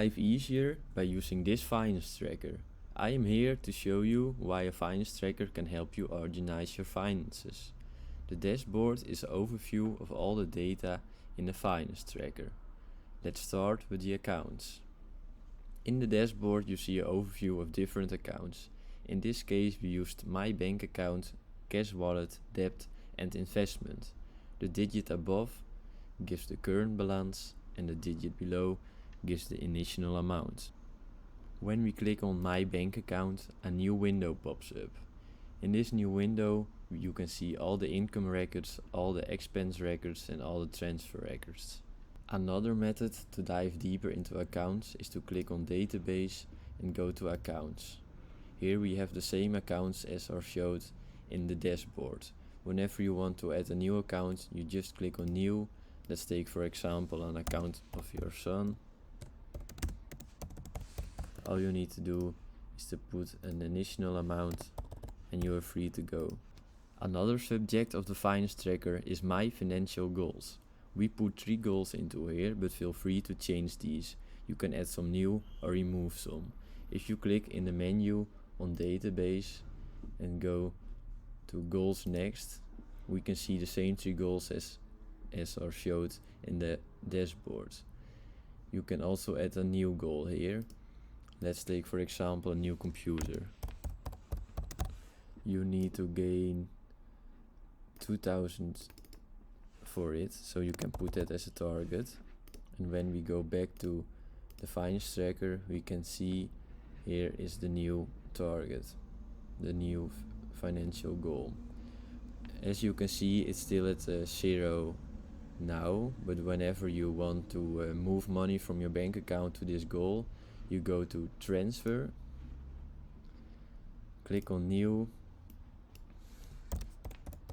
life easier by using this finance tracker. I am here to show you why a finance tracker can help you organize your finances. The dashboard is an overview of all the data in the finance tracker. Let's start with the accounts. In the dashboard you see an overview of different accounts. In this case we used my bank account, cash wallet, debt and investment. The digit above gives the current balance and the digit below gives the initial amount. When we click on my bank account, a new window pops up. In this new window you can see all the income records, all the expense records and all the transfer records. Another method to dive deeper into accounts is to click on database and go to accounts. Here we have the same accounts as are showed in the dashboard. Whenever you want to add a new account, you just click on new. Let's take for example an account of your son. All you need to do is to put an initial amount and you are free to go. Another subject of the finance tracker is my financial goals. We put 3 goals into here, but feel free to change these. You can add some new or remove some. If you click in the menu on database and go to goals next, we can see the same 3 goals as are showed in the dashboard. You can also add a new goal here. Let's take for example a new computer. You need to gain 2000 for it, so you can put that as a target. And when we go back to the finance tracker, we can see here is the new target, the new financial goal. As you can see, it's still at 0 now, but whenever you want to move money from your bank account to this goal, you go to transfer, click on new,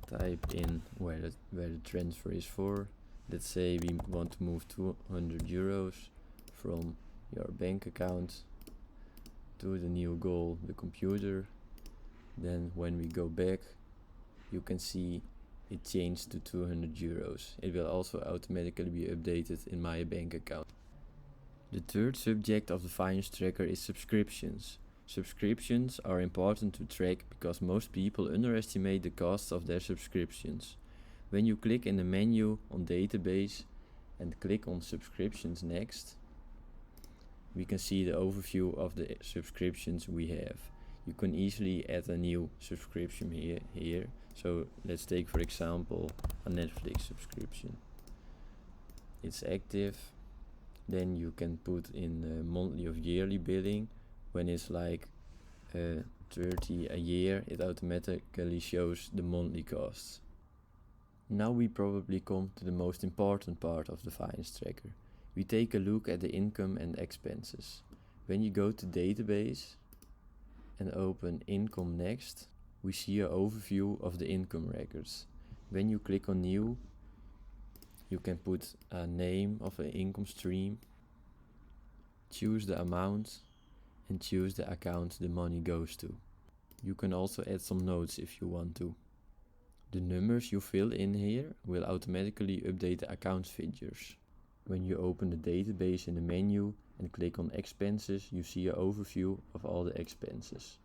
type in where the transfer is for. Let's say we want to move 200 euros from your bank account to the new goal, the computer. Then when we go back, you can see it changed to 200 euros. It will also automatically be updated in my bank account. The third subject of the finance tracker is subscriptions. Subscriptions are important to track because most people underestimate the cost of their subscriptions. When you click in the menu on database and click on subscriptions next, we can see the overview of the subscriptions we have. You can easily add a new subscription here. So let's take for example a Netflix subscription. It's active. Then you can put in monthly or yearly billing. When it's like 30 a year, it automatically shows the monthly costs. Now we probably come to the most important part of the finance tracker. We take a look at the income and expenses. When you go to database and open income next, we see an overview of the income records. When you click on new, you can put a name of an income stream, choose the amount and choose the account the money goes to. You can also add some notes if you want to. The numbers you fill in here will automatically update the account figures. When you open the database in the menu and click on expenses, you see an overview of all the expenses.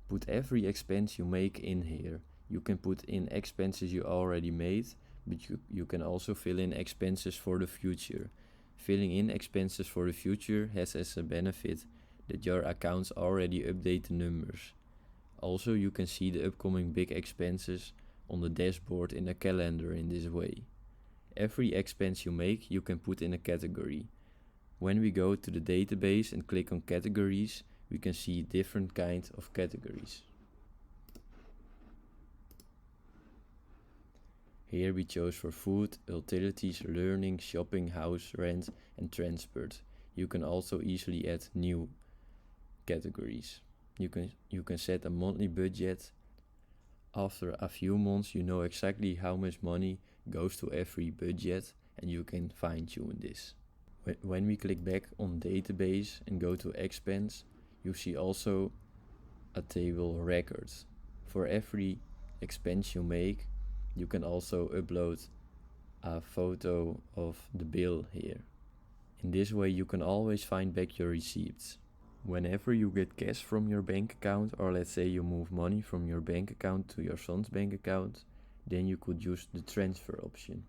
Put every expense you make in here. You can put in expenses you already made, but you can also fill in expenses for the future. Filling in expenses for the future has as a benefit that your accounts already update the numbers. Also, you can see the upcoming big expenses on the dashboard in a calendar in this way. Every expense you make, you can put in a category. When we go to the database and click on categories, we can see different kinds of categories. Here we chose for food, utilities, learning, shopping, house, rent and transport. You can also easily add new categories. You can set a monthly budget. After a few months you know exactly how much money goes to every budget and you can fine-tune this. When we click back on database and go to expense, you see also a table records. For every expense you make, you can also upload a photo of the bill here In this way you can always find back your receipts. Whenever you get cash from your bank account, or let's say you move money from your bank account to your son's bank account, then you could use the transfer option.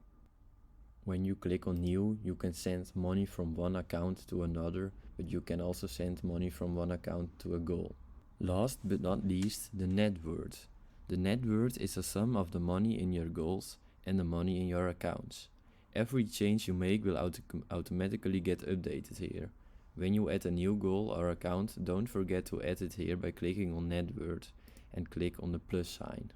When you click on new, you can send money from one account to another, but you can also send money from one account to a goal. Last but not least, the net worth. The net worth is a sum of the money in your goals and the money in your accounts. Every change you make will automatically get updated here. When you add a new goal or account, don't forget to add it here by clicking on net worth and click on the plus sign.